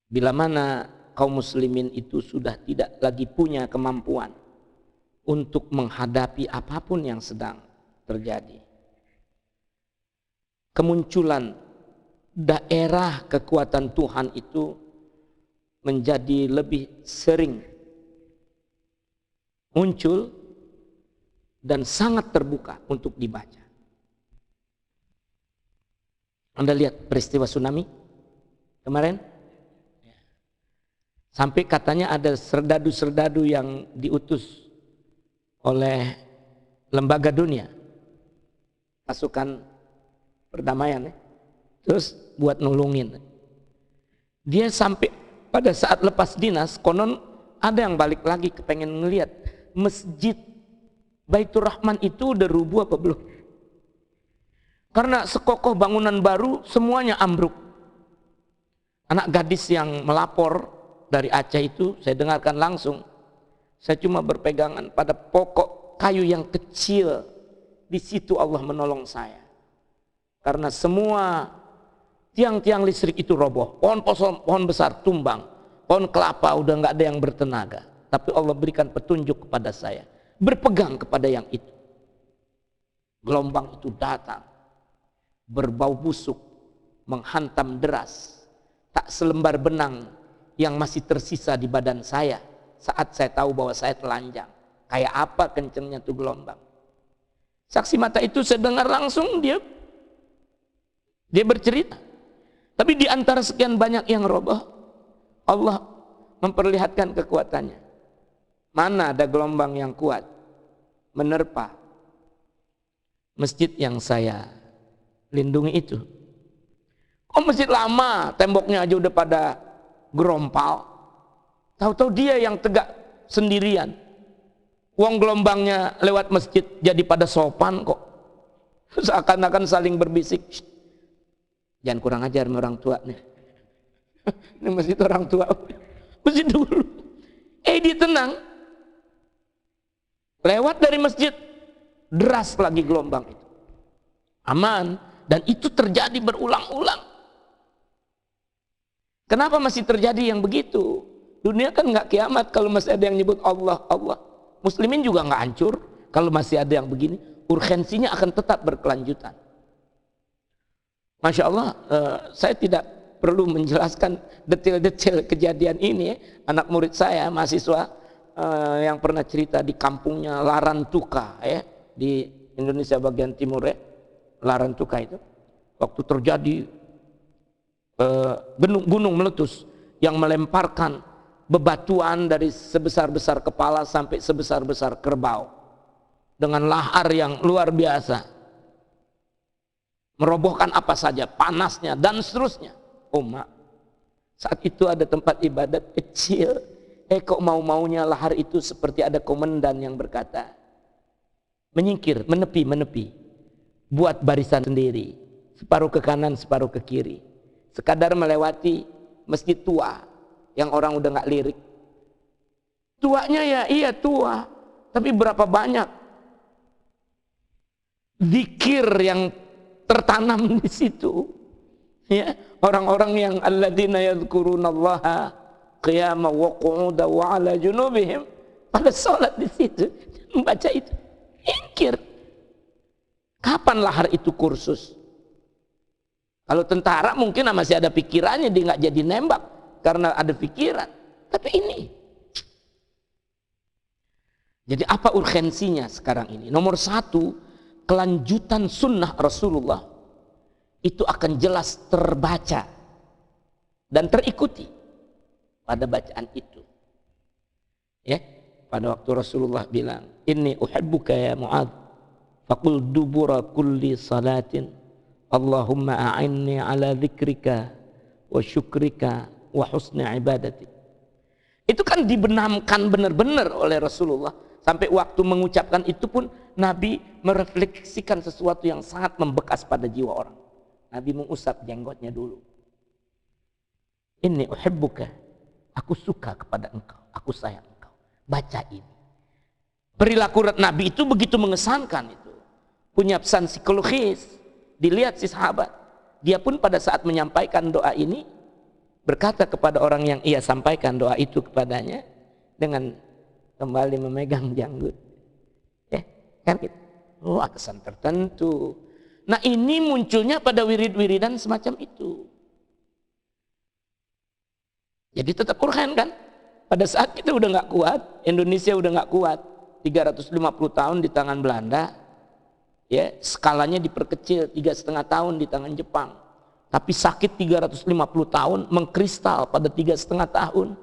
Bila mana kaum muslimin itu sudah tidak lagi punya kemampuan untuk menghadapi apapun yang sedang terjadi, kemunculan daerah kekuatan Tuhan itu menjadi lebih sering muncul dan sangat terbuka untuk dibaca. Anda lihat peristiwa tsunami kemarin? Sampai katanya ada serdadu-serdadu yang diutus oleh lembaga dunia, pasukan perdamaian, terus buat nolongin. Dia sampai pada saat lepas dinas, konon ada yang balik lagi kepengen ngelihat masjid Baitur Rahman itu udah rubuh apa belum. Karena sekokoh bangunan baru semuanya ambruk. Anak gadis yang melapor dari Aceh itu saya dengarkan langsung. Saya cuma berpegangan pada pokok kayu yang kecil. Di situ Allah menolong saya. Karena semua tiang-tiang listrik itu roboh. Pohon besar tumbang. Pohon kelapa udah nggak ada yang bertenaga. Tapi Allah berikan petunjuk kepada saya. Berpegang kepada yang itu. Gelombang itu datang. Berbau busuk. Menghantam deras. Tak selembar benang yang masih tersisa di badan saya saat saya tahu bahwa saya telanjang. Kayak apa kencengnya tuh gelombang. Saksi mata itu saya dengar langsung dia bercerita. Tapi di antara sekian banyak yang roboh, Allah memperlihatkan kekuatannya. Mana ada gelombang yang kuat menerpa masjid yang saya lindungi itu. Oh, masjid lama, temboknya aja udah pada gerompal. Tahu-tahu dia yang tegak sendirian. Uang gelombangnya lewat masjid jadi pada sopan kok. Seakan-akan saling berbisik. Jangan kurang ajar sama orang tua nih. Ini masjid orang tua. Masjid dulu. Dia tenang. Lewat dari masjid, deras lagi gelombang itu. Aman. Dan itu terjadi berulang-ulang. Kenapa masih terjadi yang begitu? Dunia kan nggak kiamat kalau masih ada yang nyebut Allah, Allah. Muslimin juga nggak hancur kalau masih ada yang begini. Urgensinya akan tetap berkelanjutan. Masya Allah, saya tidak perlu menjelaskan detail-detail kejadian ini. Anak murid saya, mahasiswa yang pernah cerita di kampungnya Larantuka, di Indonesia bagian timur, Larantuka itu. Waktu terjadi gunung meletus yang melemparkan bebatuan dari sebesar-besar kepala sampai sebesar-besar kerbau dengan lahar yang luar biasa, merobohkan apa saja, panasnya dan seterusnya. Saat itu ada tempat ibadat kecil, kok mau-maunya lahar itu seperti ada komandan yang berkata, menyingkir, menepi, buat barisan sendiri, separuh ke kanan, separuh ke kiri. Sekadar melewati masjid tua yang orang udah nggak lirik. Tuanya ya iya tua, tapi berapa banyak zikir yang tertanam di situ. Ya, orang-orang yang alladzina yadhkurunallaha qiyaman wa qu'udan wa 'ala junubihim, pada salat di situ membaca itu. Zikir. Kapan lahar itu kursus? Kalau tentara mungkin masih ada pikirannya, dia nggak jadi nembak karena ada pikiran. Tapi ini, jadi apa urgensinya sekarang ini? Nomor satu, kelanjutan sunnah Rasulullah itu akan jelas terbaca dan terikuti pada bacaan itu. Ya, pada waktu Rasulullah bilang, "Inni uhibbuka ya Mu'adz, faqul dubura kulli salatin Allahumma a'inni ala dzikrika wa syukrika wa husni ibadati." Itu kan dibenamkan benar-benar oleh Rasulullah. Sampai waktu mengucapkan itu pun Nabi merefleksikan sesuatu yang sangat membekas pada jiwa orang. Nabi mengusap jenggotnya dulu. Inni uhibbuka, aku suka kepada engkau, aku sayang engkau. Baca ini. Perilaku Nabi itu begitu mengesankan itu. Punya pesan psikologis. Dilihat si sahabat, dia pun pada saat menyampaikan doa ini berkata kepada orang yang ia sampaikan doa itu kepadanya dengan kembali memegang janggut. Ya, kan gitu. Oh, kesan tertentu. Nah, ini munculnya pada wirid-wiridan semacam itu. Jadi tetap Quran kan? Pada saat kita udah nggak kuat, Indonesia udah nggak kuat, 350 tahun di tangan Belanda, ya skalanya diperkecil 3,5 tahun di tangan Jepang, tapi sakit 350 tahun, mengkristal pada 3,5 tahun.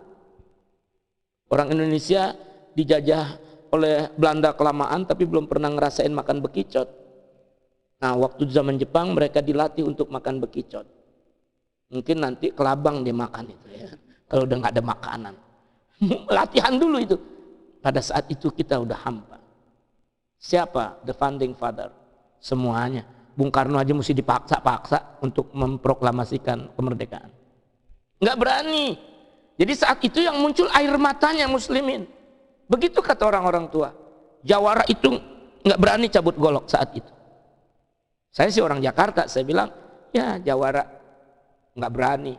Orang Indonesia dijajah oleh Belanda kelamaan, tapi belum pernah ngerasain makan bekicot. Nah, waktu zaman Jepang mereka dilatih untuk makan bekicot. Mungkin nanti kelabang dia makan itu ya, kalau udah nggak ada makanan. Latihan dulu itu. Pada saat itu kita udah hampa. Siapa the founding father? Semuanya. Bung Karno aja mesti dipaksa-paksa untuk memproklamasikan kemerdekaan. Nggak berani. Jadi saat itu yang muncul air matanya muslimin. Begitu kata orang-orang tua. Jawara itu nggak berani cabut golok saat itu. Saya sih orang Jakarta, saya bilang, ya Jawara nggak berani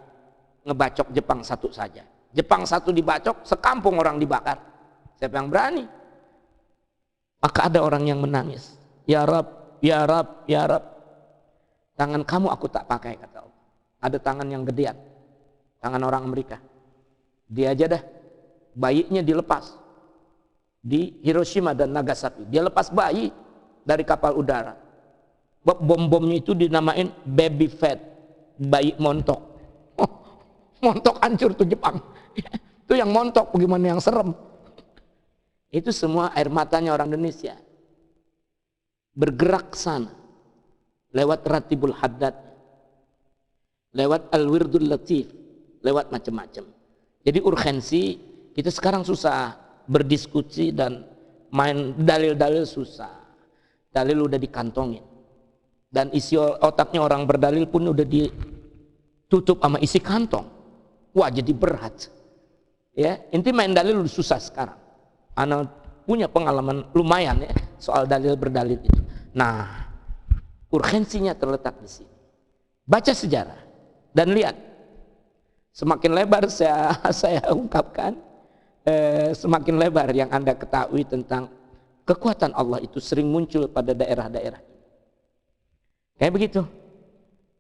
ngebacok Jepang satu saja. Jepang satu dibacok, sekampung orang dibakar. Siapa yang berani? Maka ada orang yang menangis. Ya Rab, ya Rab, ya Rab. Tangan kamu aku tak pakai, kata Allah. Ada tangan yang gedean. Tangan orang Amerika. Dia aja dah, bayinya dilepas. Di Hiroshima dan Nagasaki. Dia lepas bayi dari kapal udara. Bom-bomnya itu dinamain baby fat. Bayi montok. Oh, montok hancur tuh Jepang. Itu yang montok, bagaimana yang serem. Itu semua air matanya orang Indonesia. Bergerak sana. Lewat Ratibul Haddad. Lewat Al-Wirdul Latif. Lewat macam-macam. Jadi urgensi, kita sekarang susah berdiskusi dan main dalil-dalil susah. Dalil udah dikantongin. Dan isi otaknya orang berdalil pun udah ditutup sama isi kantong. Wah, jadi berat. Ya, inti main dalil udah susah sekarang. Ana punya pengalaman lumayan ya soal dalil berdalil itu. Nah, urgensinya terletak di sini. Baca sejarah dan lihat. Semakin lebar saya ungkapkan, semakin lebar yang Anda ketahui tentang kekuatan Allah itu sering muncul pada daerah-daerah. Kayak begitu.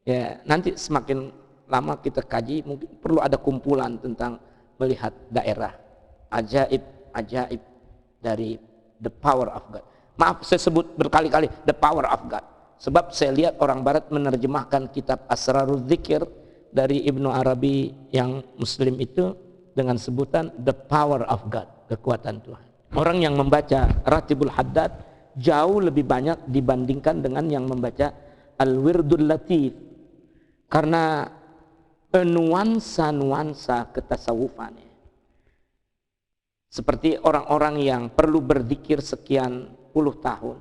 Ya, nanti semakin lama kita kaji, mungkin perlu ada kumpulan tentang melihat daerah ajaib dari the power of God. Maaf, saya sebut berkali-kali the power of God, sebab saya lihat orang barat menerjemahkan kitab Asrarul Dzikir dari Ibnu Arabi yang muslim itu dengan sebutan the power of God, kekuatan Tuhan. Orang yang membaca Ratibul Haddad jauh lebih banyak dibandingkan dengan yang membaca Al-Wirdul Latif, karena nuansa-nuansa ketasawufan. Seperti orang-orang yang perlu berzikir sekian puluh tahun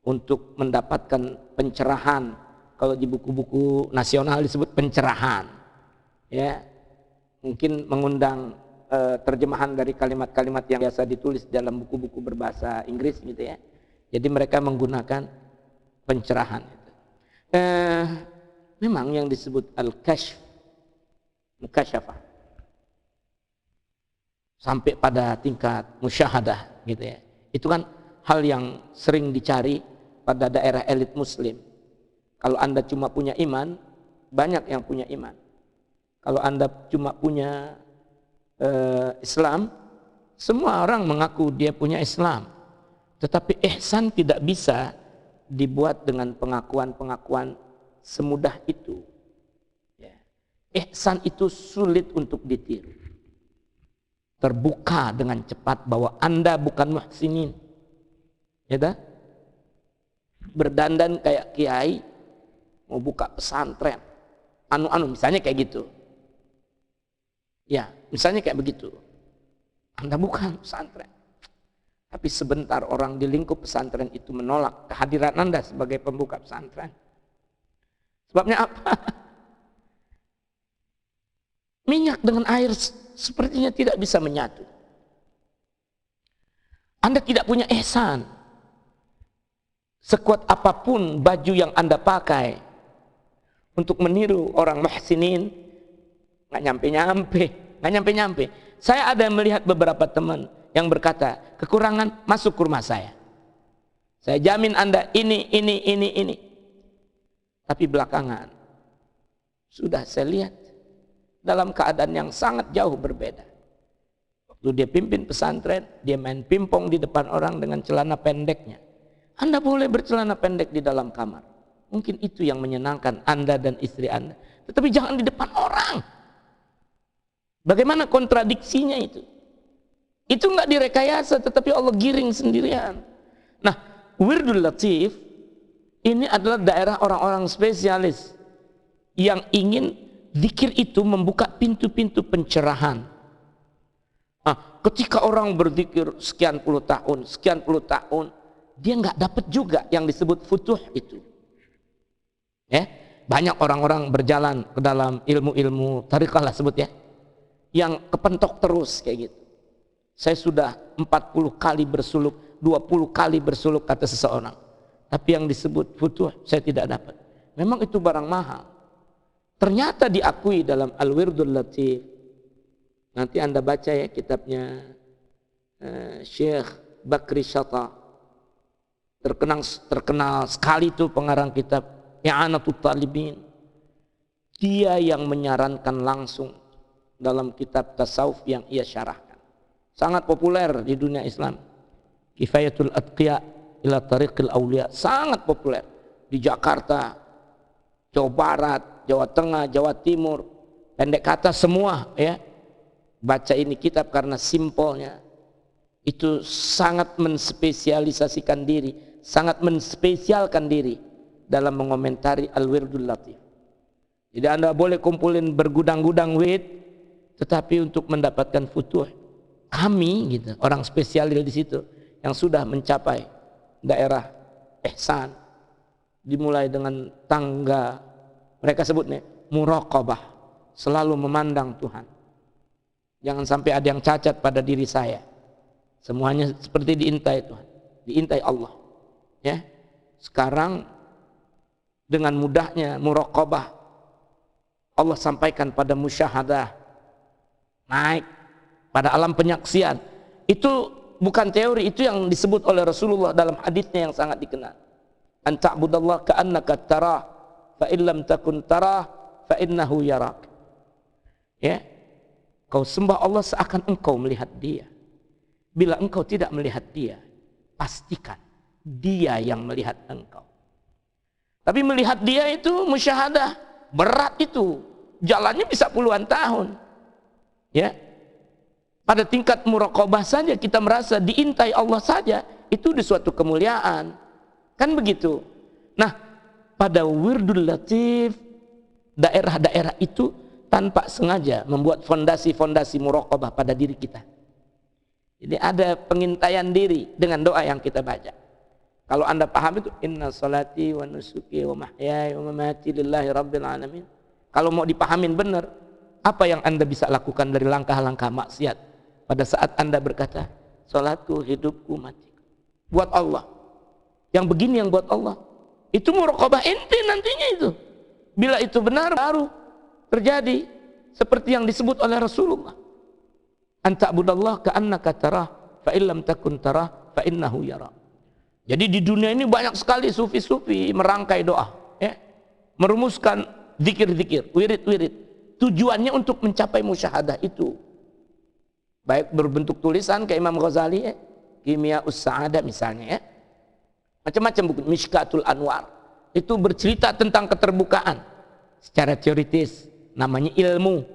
untuk mendapatkan pencerahan. Kalau di buku-buku nasional disebut pencerahan. Ya, mungkin mengundang terjemahan dari kalimat-kalimat yang biasa ditulis dalam buku-buku berbahasa Inggris gitu ya. Jadi mereka menggunakan pencerahan itu. Memang yang disebut al-kashf, mukasyafah, sampai pada tingkat musyahadah gitu ya. Itu kan hal yang sering dicari pada daerah elit muslim. Kalau Anda cuma punya iman, banyak yang punya iman. Kalau Anda cuma punya Islam, semua orang mengaku dia punya Islam. Tetapi ihsan tidak bisa dibuat dengan pengakuan-pengakuan semudah itu. Ya. Ihsan itu sulit untuk ditiru. Terbuka dengan cepat bahwa Anda bukan muhsinin. Ya dah? Berdandan kayak kiai, mau buka pesantren. Anu-anu misalnya kayak gitu. Ya, misalnya kayak begitu. Anda bukan pesantren. Tapi sebentar orang di lingkup pesantren itu menolak kehadiran Anda sebagai pembuka pesantren. Sebabnya apa? Minyak dengan air sepertinya tidak bisa menyatu. Anda tidak punya ihsan. Sekuat apapun baju yang Anda pakai untuk meniru orang muhsinin, Nggak nyampe-nyampe. Saya ada melihat beberapa teman yang berkata, kekurangan masuk ke rumah saya. Saya jamin Anda ini. Tapi belakangan sudah saya lihat dalam keadaan yang sangat jauh berbeda. Waktu dia pimpin pesantren, dia main pingpong di depan orang dengan celana pendeknya. Anda boleh bercelana pendek di dalam kamar. Mungkin itu yang menyenangkan Anda dan istri Anda. Tetapi jangan di depan orang. Bagaimana kontradiksinya itu? Itu enggak direkayasa, tetapi Allah giring sendirian. Nah, Wirdul Latif ini adalah daerah orang-orang spesialis yang ingin zikir itu membuka pintu-pintu pencerahan. Nah, ketika orang berzikir sekian puluh tahun, dia nggak dapat juga yang disebut futuh itu. Ya, banyak orang-orang berjalan ke dalam ilmu-ilmu tariqah lah sebut ya, yang kepentok terus kayak gitu. Saya sudah 40 kali bersuluk, 20 kali bersuluk kata seseorang. Tapi yang disebut futuh saya tidak dapat. Memang itu barang mahal. Ternyata diakui dalam Al-Wirdul Latif. Nanti Anda baca ya kitabnya Syekh Bakri Syata. Terkenal sekali itu pengarang kitab I'anatul Talibin. Dia yang menyarankan langsung dalam kitab tasawuf yang ia syarahkan. Sangat populer di dunia Islam. Kifayatul Atqiya ila Tariqil Auliya, sangat populer di Jakarta, Jawa Barat, Jawa Tengah, Jawa Timur. Pendek kata semua ya. Baca ini kitab karena simpelnya itu sangat menspesialisasikan diri, sangat menspesialkan diri dalam mengomentari Al-Wirdul Latif. Jadi Anda boleh kumpulin bergudang-gudang wid, tetapi untuk mendapatkan futuh, kami gitu, orang spesialis di situ yang sudah mencapai daerah ihsan, dimulai dengan tangga, mereka sebutnya muraqabah, selalu memandang Tuhan. Jangan sampai ada yang cacat pada diri saya. Semuanya seperti diintai Tuhan, diintai Allah. Ya, sekarang dengan mudahnya muraqabah Allah sampaikan pada musyahadah, naik pada alam penyaksian. Itu bukan teori, itu yang disebut oleh Rasulullah dalam hadisnya yang sangat dikenal. An ta'budallah ka'annaka tarah, fa illam takun tarah, fa innahu yarak. Ya, kau sembah Allah seakan engkau melihat Dia. Bila engkau tidak melihat Dia, pastikan Dia yang melihat engkau. Tapi melihat Dia itu musyahadah, berat itu, jalannya bisa puluhan tahun. Ya, pada tingkat muraqabah saja kita merasa diintai Allah saja, itu di suatu kemuliaan, kan begitu. Nah, pada Wirdul Latif, daerah-daerah itu tanpa sengaja membuat fondasi-fondasi muraqabah pada diri kita. Jadi ada pengintaian diri dengan doa yang kita baca. Kalau Anda paham itu, inna salati wa nusuki wa mahyaya wa mamati lillahi rabbil alamin. Kalau mau dipahamin benar, apa yang Anda bisa lakukan dari langkah-langkah maksiat pada saat Anda berkata, salatku, hidupku, matiku buat Allah. Yang begini yang buat Allah. Itu muraqabah inti nantinya itu. Bila itu benar, baru terjadi seperti yang disebut oleh Rasulullah. Anta'budallah ka'annaka tarah, fa illam takun tarah, fa innahu yara. Jadi di dunia ini banyak sekali sufi-sufi merangkai doa, ya, merumuskan zikir-zikir, wirid-wirid. Tujuannya untuk mencapai musyahadah itu. Baik berbentuk tulisan kayak Imam Ghazali, ya, Kimya'us Sa'adah misalnya, ya. Macam-macam buku, Mishkatul Anwar. Itu bercerita tentang keterbukaan. Secara teoritis, namanya ilmu.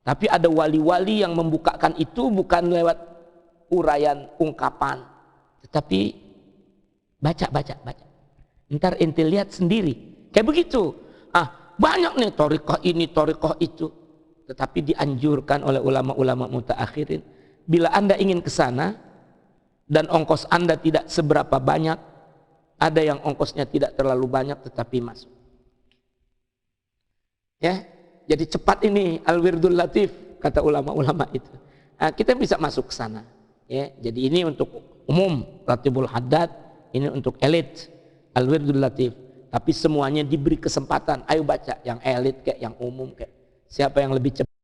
Tapi ada wali-wali yang membukakan itu bukan lewat uraian ungkapan, tetapi baca. Ntar ente lihat sendiri. Kayak begitu. Banyak nih thariqah ini, thariqah itu. Tetapi dianjurkan oleh ulama-ulama mutaakhirin, bila Anda ingin ke sana dan ongkos Anda tidak seberapa banyak, ada yang ongkosnya tidak terlalu banyak tetapi masuk. Ya, jadi cepat ini Al-Wirdul Latif kata ulama-ulama itu. Kita bisa masuk ke sana. Ya, jadi ini untuk umum Ratibul Haddad, ini untuk elit Al-Wirdul Latif. Tapi semuanya diberi kesempatan. Ayo baca yang elit kayak yang umum kayak. siapa yang lebih cepat